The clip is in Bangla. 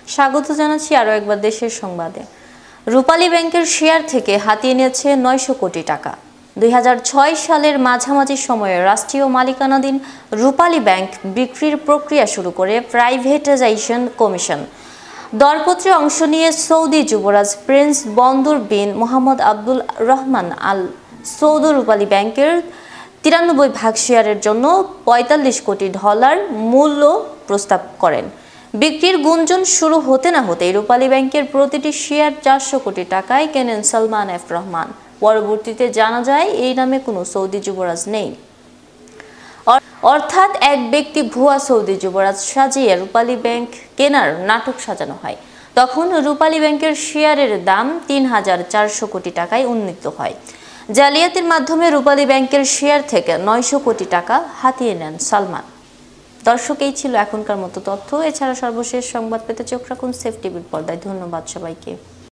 স্বাগত জানাচ্ছি আরও একবার দেশের সংবাদে। রূপালী ব্যাংকের শেয়ার থেকে হাতিয়ে নিয়েছে 900 কোটি টাকা। 2006 সালের মাঝামাঝি সময়ে রাষ্ট্রীয় মালিকানাধীন রূপালী ব্যাংক বিক্রির প্রক্রিয়া শুরু করে প্রাইভেটাইজেশন কমিশন। দরপত্রে অংশ নিয়ে সৌদি যুবরাজ প্রিন্স বন্দর বিন মোহাম্মদ আব্দুল রহমান আল সৌদ রূপালী ব্যাংকের 93 ভাগ শেয়ারের জন্য $45 কোটি মূল্য প্রস্তাব করেন। বিক্রির গুঞ্জন শুরু হতে না হতেই রূপালী ব্যাংকের প্রতিটি শেয়ার 400 কোটি টাকায় কেনেন সালমান এফ রহমান। পরবর্তীতে জানা যায় এই নামে কোনো সৌদি যুবরাজ নেই, অর্থাৎ এক ব্যক্তি ভুয়া সৌদি যুবরাজ সাজিয়ে রূপালী ব্যাংক কেনার নাটক সাজানো হয়। তখন রূপালী ব্যাংকের শেয়ারের দাম 3400 কোটি টাকায় উন্নীত হয়। জালিয়াতির মাধ্যমে রূপালী ব্যাংকের শেয়ার থেকে 900 কোটি টাকা হাতিয়ে নেন সালমান। দর্শক, এই ছিল এখনকার মতো তথ্য। এছাড়া সর্বশেষ সংবাদ পেতে চোখ রাখুন সেফ টিভির পর্দায়। ধন্যবাদ সবাইকে।